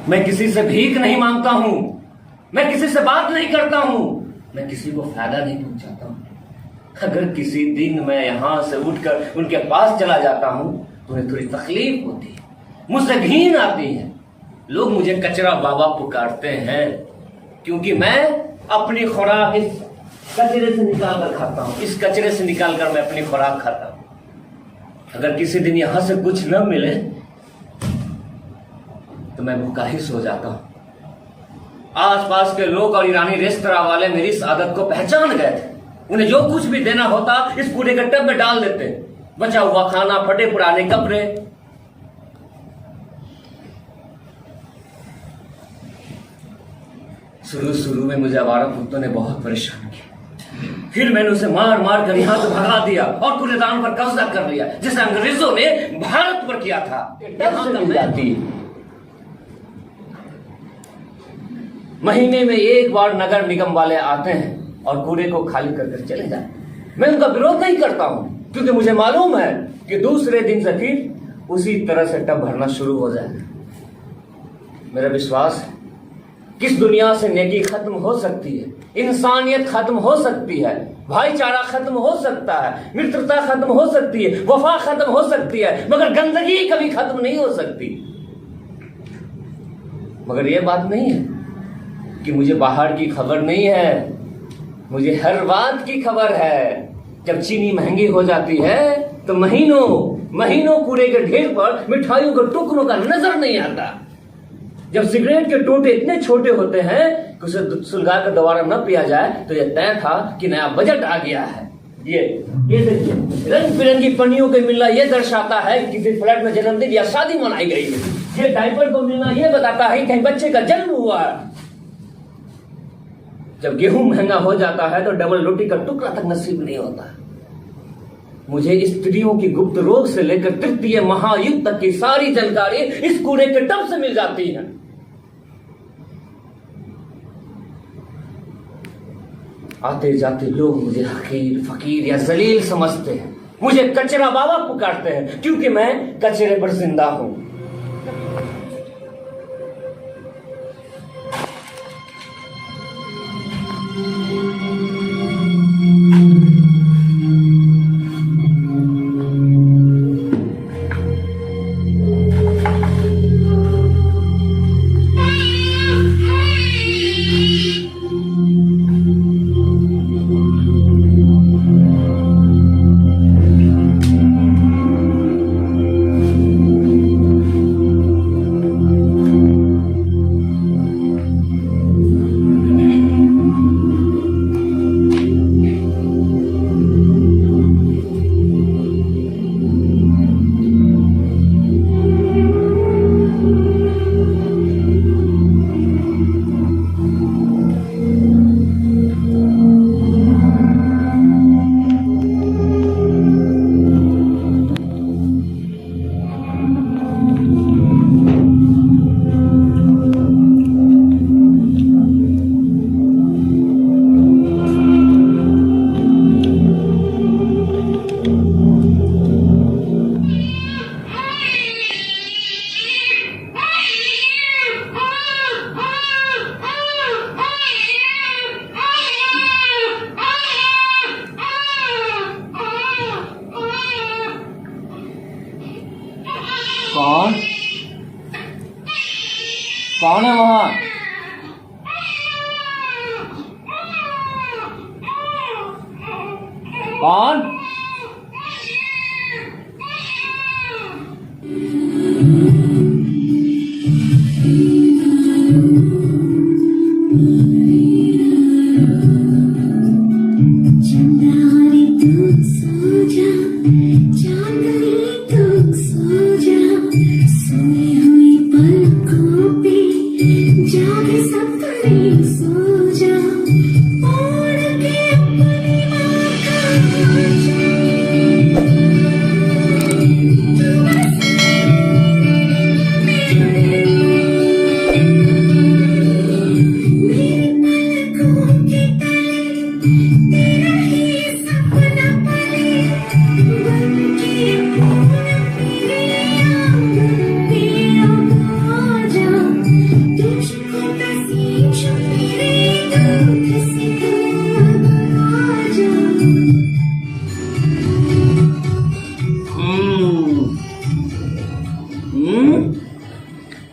मैं किसी से भीख नहीं मांगता हूं, मैं किसी से बात नहीं करता हूं, मैं किसी को फायदा नहीं पहुंचाता हूं। अगर किसी दिन मैं यहां से उठकर उनके पास चला जाता हूं तो उन्हें थोड़ी तकलीफ होती है, मुझसे घिन आती है। लोग मुझे कचरा बाबा पुकारते हैं क्योंकि मैं अपनी खुराक इस कचरे से निकाल कर खाता हूं, इस कचरे से निकाल कर मैं अपनी खुराक खाता हूं। अगर किसी दिन यहां से कुछ न मिले तो मैं भूखा ही सो जाता हूं। आसपास के लोग और ईरानी रेस्तरां वाले मेरी इस आदत को पहचान गए थे। उन्हें जो कुछ भी देना होता इस कूड़े के टब में डाल देते, बचा हुआ खाना, फटे पुराने कपड़े। शुरू में मुझे आवारा कुत्तों ने बहुत परेशान किया। फिर मैंने उसे मार मार कर यहां से भगा दिया और कूड़ेदान पर कब्जा कर लिया, जैसे अंग्रेजों ने भारत पर किया था। महीने में एक बार नगर निगम वाले आते हैं और कूड़े को खाली कर चले जाते। मैं उनका विरोध नहीं करता हूं क्योंकि मुझे मालूम है कि दूसरे दिन से फिर उसी तरह से टब भरना शुरू हो जाएगा। मेरा विश्वास है कि इस दुनिया से नेकी खत्म हो सकती है, इंसानियत खत्म हो सकती है, भाईचारा खत्म हो सकता है, मित्रता खत्म हो सकती है, वफा खत्म हो सकती है, मगर गंदगी कभी खत्म नहीं हो सकती। मगर यह बात नहीं है कि मुझे बाहर की खबर नहीं है, मुझे हर बात की खबर है। जब चीनी महंगी हो जाती है तो महीनों कूड़े के ढेर पर मिठाइयों के टुकड़ों का नजर नहीं आता। जब सिगरेट के टोटे इतने छोटे होते हैं कि उसे सुलगा कर दोबारा न पिया जाए तो यह तय था कि नया बजट आ गया है। ये देखिए, रंग बिरंगी पन्नियों के मिलना यह दर्शाता है कि किसी फ्लैट में जन्मदिन या शादी मनाई गई है। ये डायपर को मिलना यह बताता है कि कहीं बच्चे का जन्म हुआ है। जब गेहूं महंगा हो जाता है तो डबल रोटी का टुकड़ा तक नसीब नहीं होता। मुझे स्त्रियों की गुप्त रोग से लेकर तृतीय महायुद्ध तक की सारी जानकारी इस कूड़े के टब से मिल जाती है। आते जाते लोग मुझे हकीर, फकीर या जलील समझते हैं। मुझे कचरा बाबा पुकारते हैं क्योंकि मैं कचरे पर जिंदा हूं। कौन है वहां? कौन?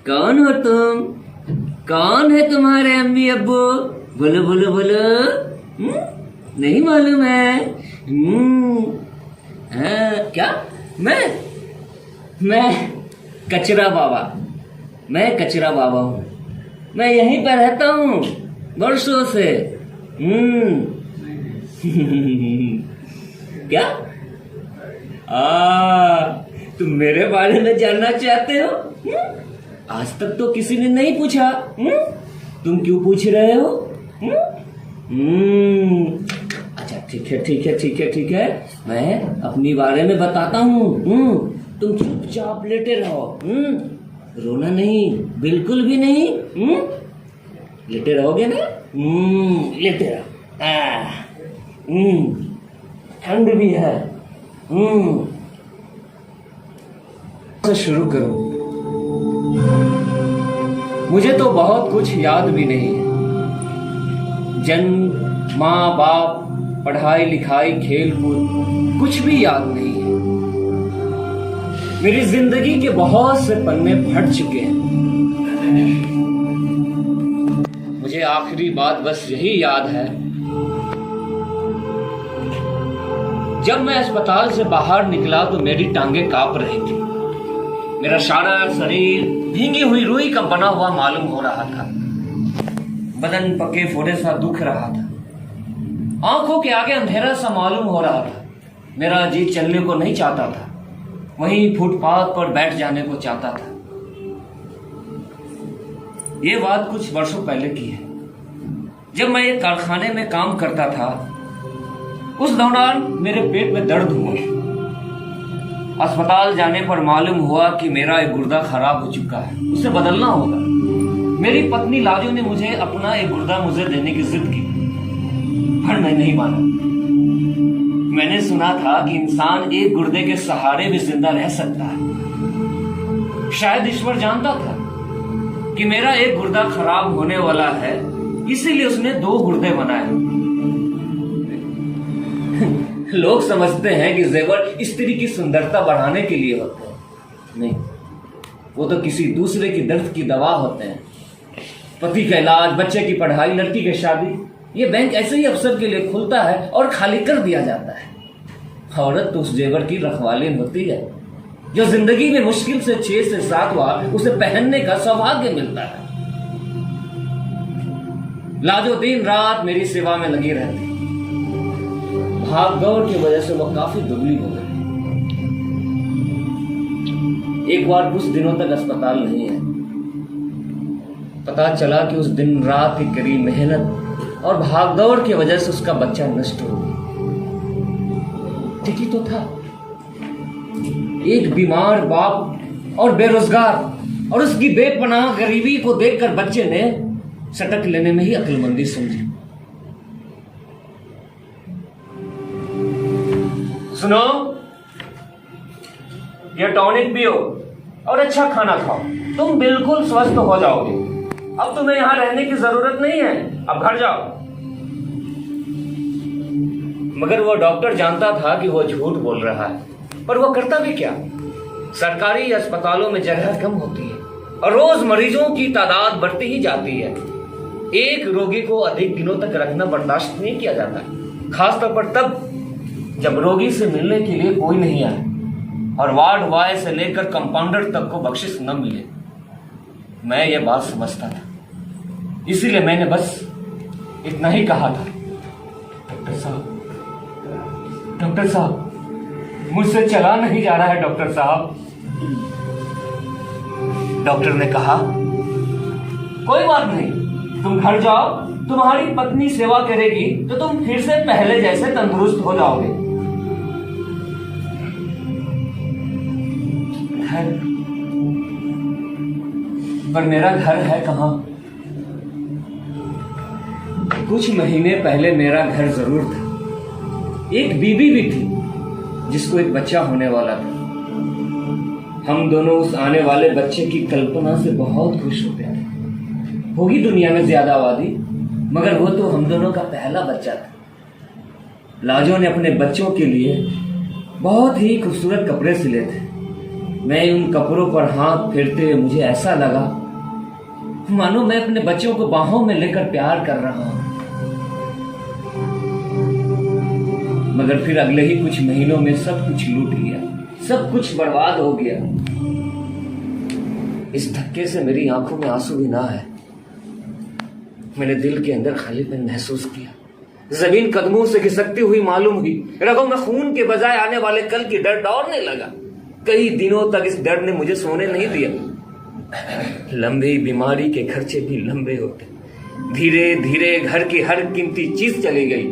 कौन हो तुम? कौन है तुम्हारे अम्मी अब्बू? बोलो बोलो बोलो। नहीं मालूम है? क्या? मैं कचरा बाबा। मैं कचरा बाबा हूँ। मैं यहीं पर रहता हूँ वर्षों से। क्या? तुम मेरे बारे में जानना चाहते हो? आज तक तो किसी ने नहीं पूछा। तुम क्यों पूछ रहे हो? अच्छा ठीक है। मैं अपनी बारे में बताता हूँ। तुम चुपचाप लेटे रहो। रोना नहीं, बिल्कुल भी नहीं। लेटे रहोगे ना? लेटे रहो। ठंड भी है। शुरू करूं। मुझे तो बहुत कुछ याद भी नहीं है। जन्म, माँ बाप, पढ़ाई लिखाई, खेल कूद, कुछ भी याद नहीं है। मेरी जिंदगी के बहुत से पन्ने फट चुके हैं। मुझे आखिरी बात बस यही याद है, जब मैं अस्पताल से बाहर निकला तो मेरी टांगें कांप रही थी। मेरा सारा शरीर भींगी हुई रुई का बना हुआ मालूम हो रहा था। बदन पके फोड़े सा दुख रहा था। आंखों के आगे अंधेरा सा मालूम हो रहा था। मेरा जी चलने को नहीं चाहता था, वहीं फुटपाथ पर बैठ जाने को चाहता था। ये बात कुछ वर्षों पहले की है, जब मैं एक कारखाने में काम करता था। उस दौरान मेरे पेट में दर्द हुआ। अस्पताल जाने पर मालूम हुआ कि मेरा एक गुर्दा खराब हो चुका है, उसे बदलना होगा। मेरी पत्नी लाजो ने मुझे अपना एक गुर्दा मुझे देने की जिद की, पर मैं नहीं माना। मैंने सुना था कि इंसान एक गुर्दे के सहारे भी जिंदा रह सकता है। शायद ईश्वर जानता था कि मेरा एक गुर्दा खराब होने वाला है, इसीलिए उसने 2 गुर्दे बनाए। लोग समझते हैं कि जेवर स्त्री की सुंदरता बढ़ाने के लिए होते हैं। नहीं, वो तो किसी दूसरे की दर्द की दवा होते हैं। पति का इलाज, बच्चे की पढ़ाई, लड़की की शादी, ये बैंक ऐसे ही अवसर के लिए खुलता है और खाली कर दिया जाता है। औरत तो उस जेवर की रखवाली होती है जो जिंदगी में मुश्किल से 6 से 7 बार उसे पहनने का सौभाग्य मिलता है। लाजो दिन रात मेरी सेवा में लगी रहती। भाग दौड़ की वजह से वो काफी दुबली हो गई। एक बार कुछ दिनों तक अस्पताल नहीं है। पता चला कि उस दिन रात की कड़ी मेहनत और भाग दौड़ की वजह से उसका बच्चा नष्ट हो गया। ठीक ही तो था। एक बीमार बाप और बेरोजगार और उसकी बेपनाह गरीबी को देखकर बच्चे ने सटक लेने में ही अक्लमंदी समझी। सुनो, ये टॉनिक पियो और अच्छा खाना खाओ, तुम बिल्कुल स्वस्थ हो जाओगे। अब तुम्हें यहां रहने की जरूरत नहीं है, अब घर जाओ। मगर वो डॉक्टर जानता था कि वो झूठ बोल रहा है, पर वो करता भी क्या। सरकारी अस्पतालों में जगह कम होती है और रोज मरीजों की तादाद बढ़ती ही जाती है। एक रोगी को अधिक दिनों तक रखना बर्दाश्त नहीं किया जाता, खासतौर पर तब जब रोगी से मिलने के लिए कोई नहीं आए और वार्ड बॉय से लेकर कंपाउंडर तक को बख्शिश न मिले। मैं ये बात समझता था, इसीलिए मैंने बस इतना ही कहा था, डॉक्टर साहब, मुझसे चला नहीं जा रहा है डॉक्टर साहब। डॉक्टर ने कहा, कोई बात नहीं, तुम घर जाओ, तुम्हारी पत्नी सेवा करेगी तो तुम फिर से पहले जैसे तंदुरुस्त हो जाओगे। घर, पर मेरा घर है कहां? कुछ महीने पहले मेरा घर जरूर था। एक बीबी भी थी जिसको एक बच्चा होने वाला था। हम दोनों उस आने वाले बच्चे की कल्पना से बहुत खुश होते थे। होगी दुनिया में ज्यादा आबादी, मगर वो तो हम दोनों का पहला बच्चा था। लाजो ने अपने बच्चों के लिए बहुत ही खूबसूरत कपड़े सिले थे। मैं उन कपड़ों पर हाथ फेरते हुए मुझे ऐसा लगा मानो मैं अपने बच्चों को बाहों में लेकर प्यार कर रहा हूं। मगर फिर अगले ही कुछ महीनों में सब कुछ लूट गया, सब कुछ बर्बाद हो गया। इस धक्के से मेरी आंखों में आंसू भी ना है। मैंने दिल के अंदर खालीपन महसूस किया। जमीन कदमों से खिसकती हुई मालूम हुई। रगों में खून के बजाय आने वाले कल की डर दौड़ने लगा। कई दिनों तक इस डर ने मुझे सोने नहीं दिया। लंबी बीमारी के खर्चे भी लंबे होते। धीरे धीरे घर की हर कीमती चीज चली गई,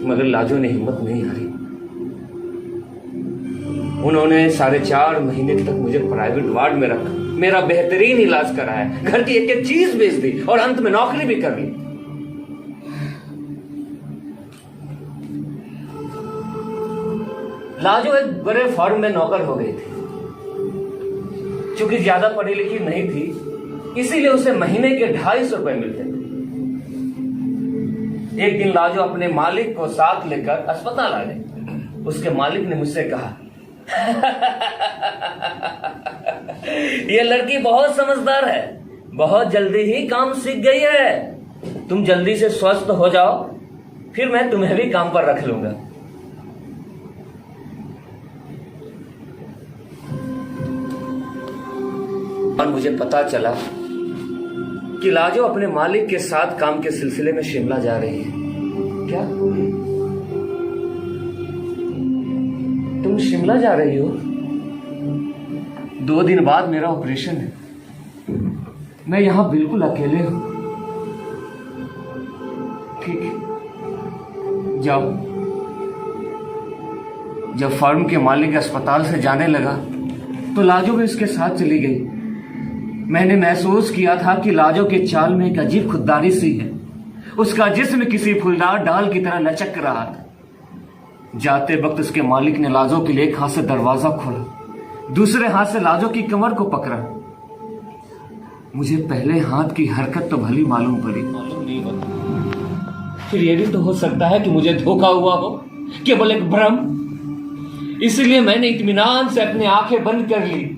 मगर लाजो ने हिम्मत नहीं हारी। उन्होंने 4.5 महीने तक मुझे प्राइवेट वार्ड में रखा, मेरा बेहतरीन इलाज कराया, घर की एक एक चीज बेच दी और अंत में नौकरी भी कर ली। लाजो एक बड़े फर्म में नौकर हो गई थी। चूंकि ज्यादा पढ़ी लिखी नहीं थी, इसीलिए उसे महीने के 250 रुपए मिलते थे। एक दिन लाजो अपने मालिक को साथ लेकर अस्पताल आ गई। उसके मालिक ने मुझसे कहा, यह लड़की बहुत समझदार है, बहुत जल्दी ही काम सीख गई है। तुम जल्दी से स्वस्थ हो जाओ, फिर मैं तुम्हें भी काम पर रख लूंगा। और मुझे पता चला कि लाजो अपने मालिक के साथ काम के सिलसिले में शिमला जा रही है। क्या तुम शिमला जा रही हो? 2 दिन बाद मेरा ऑपरेशन है। मैं यहां बिल्कुल अकेले हूं। ठीक है, जाओ। जब फर्म के मालिक अस्पताल से जाने लगा तो लाजो भी उसके साथ चली गई। मैंने महसूस किया था कि लाजो के चाल में एक अजीब खुददारी सी है। उसका जिस्म किसी फूलदार डाल की तरह लचक रहा था। जाते वक्त उसके मालिक ने लाजो के लिए एक हाथ से दरवाजा खोला, दूसरे हाथ से लाजो की कमर को पकड़ा। मुझे पहले हाथ की हरकत तो भली मालूम पड़ी, मालूम नहीं होता। फिर यह भी तो हो सकता है कि मुझे धोखा हुआ हो, केवल एक भ्रम। इसलिए मैंने इत्मीनान से अपनी आंखें बंद कर ली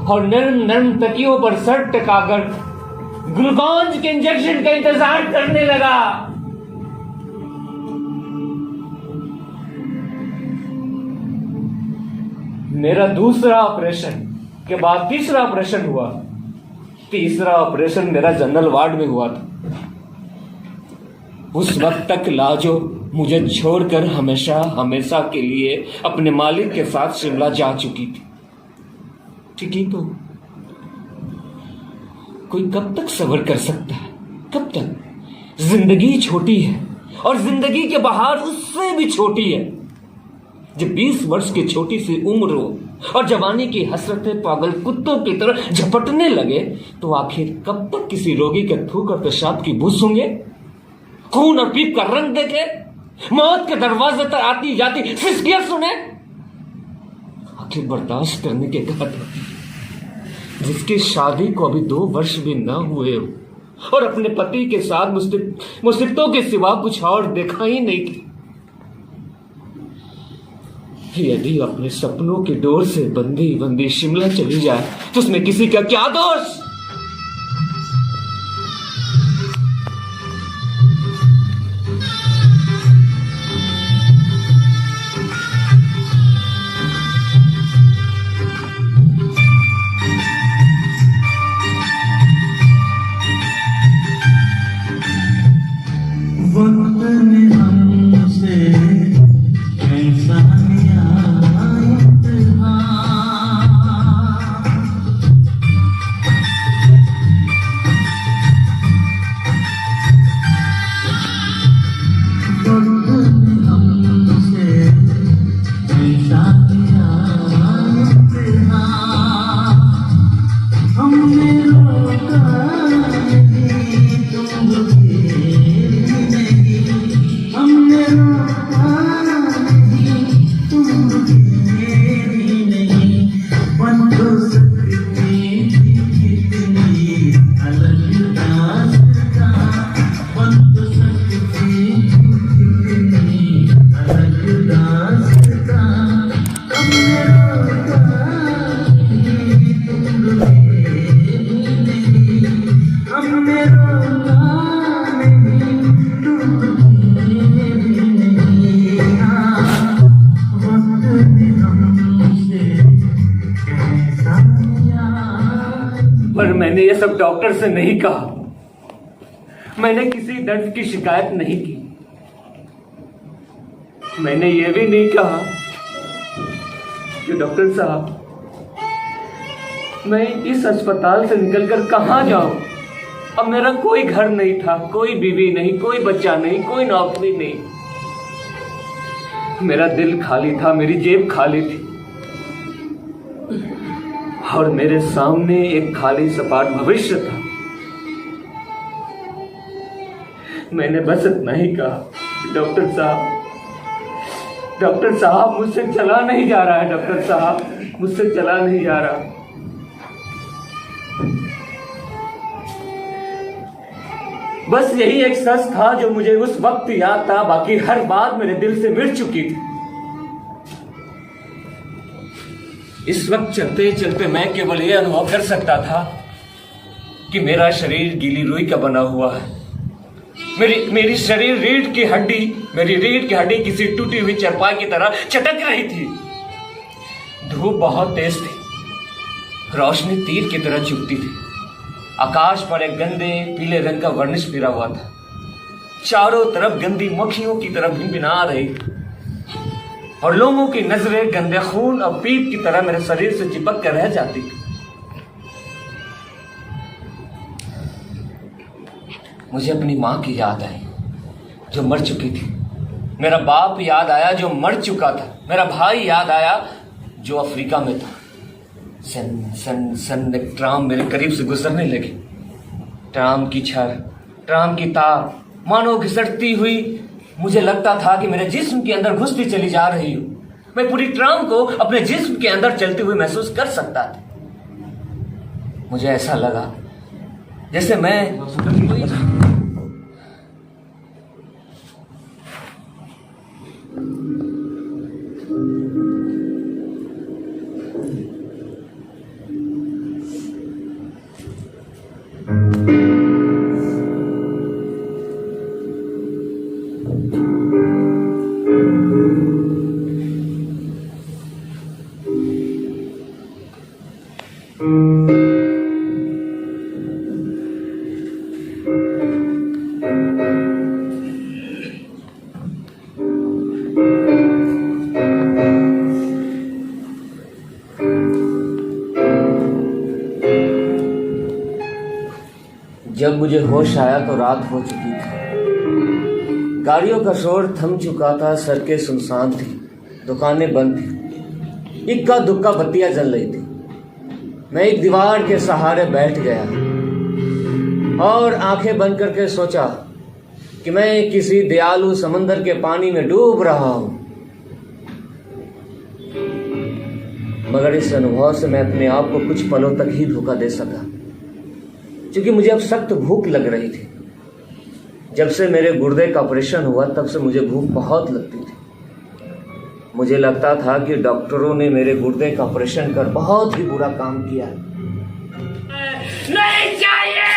और नरम नरम तकियों पर सर टिकाकर ग्लूकोज के इंजेक्शन का इंतजार करने लगा। मेरा दूसरा ऑपरेशन के बाद तीसरा ऑपरेशन हुआ। तीसरा ऑपरेशन मेरा जनरल वार्ड में हुआ था। उस वक्त तक लाजो मुझे छोड़कर हमेशा हमेशा के लिए अपने मालिक के साथ शिमला जा चुकी थी। ठीक ही तो, कोई कब तक सब्र कर सकता है? कब तक? जिंदगी छोटी है और जिंदगी के बहार उससे भी छोटी है। जब 20 वर्ष की छोटी सी उम्र हो और जवानी की हसरतें पागल कुत्तों की तरह झपटने लगे, तो आखिर कब तक किसी रोगी के थूक और पेशाब की बू सूंघे, खून और पीप का रंग देखे, मौत के दरवाजे तक आती जाती सिसकियां सुने? आखिर बर्दाश्त करने के बाद जिसकी शादी को अभी 2 वर्ष भी न हुए हो और अपने पति के साथ मुसीबतों के सिवा कुछ और देखा ही नहीं थी, यदि अपने सपनों की डोर से बंदी बंदी शिमला चली जाए तो उसमें किसी का क्या दोष? मैंने ये सब डॉक्टर से नहीं कहा। मैंने किसी दर्द की शिकायत नहीं की। मैंने ये भी नहीं कहा कि डॉक्टर साहब मैं इस अस्पताल से निकलकर कहां जाऊं। अब मेरा कोई घर नहीं था, कोई बीवी नहीं, कोई बच्चा नहीं, कोई नौकरी नहीं। मेरा दिल खाली था, मेरी जेब खाली थी और मेरे सामने एक खाली सपाट भविष्य था। मैंने बस इतना ही कहा, डॉक्टर साहब मुझसे चला नहीं जा रहा है, डॉक्टर साहब मुझसे चला नहीं जा रहा। बस यही एक सच था जो मुझे उस वक्त याद था, बाकी हर बात मेरे दिल से मिट चुकी थी। इस वक्त चलते चलते मैं केवल यह अनुभव कर सकता था कि मेरा शरीर गीली रुई का बना हुआ है। मेरी शरीर रीढ़ की हड्डी किसी टूटी हुई चरपाई की तरह चटक रही थी। धूप बहुत तेज थी, रोशनी तीर की तरह चुभती थी। आकाश पर एक गंदे पीले रंग का वर्निश फिरा हुआ था। चारों तरफ गंदी मक्खियों की तरह भिनभिना रही और लोगों की नजरें गंदे खून और पीप की तरह मेरे शरीर से चिपक कर रह जाती थी। मुझे अपनी मां की याद आई जो मर चुकी थी। मेरा बाप याद आया जो मर चुका था। मेरा भाई याद आया जो अफ्रीका में था। सन एक ट्राम मेरे करीब से गुजरने लगी। ट्राम की छड़, ट्राम की तार मानो घिसटती हुई मुझे लगता था कि मेरे जिस्म के अंदर घुसती चली जा रही हूं। मैं पूरी ट्राम को अपने जिस्म के अंदर चलते हुए महसूस कर सकता था। मुझे ऐसा लगा जैसे मैं जब मुझे होश आया तो रात हो चुकी थी। गाड़ियों का शोर थम चुका था, सड़कें सुनसान थी, दुकानें बंद थी, इक्का दुक्का बत्तियां जल रही थी। मैं एक दीवार के सहारे बैठ गया और आंखें बंद करके सोचा कि मैं किसी दयालु समंदर के पानी में डूब रहा हूं। मगर इस अनुभव से मैं अपने आप को कुछ पलों तक ही धोखा दे सका, क्योंकि मुझे अब सख्त भूख लग रही थी। जब से मेरे गुर्दे का ऑपरेशन हुआ तब से मुझे भूख बहुत लगती थी। मुझे लगता था कि डॉक्टरों ने मेरे गुर्दे का ऑपरेशन कर बहुत ही बुरा काम किया। नहीं चाहिए।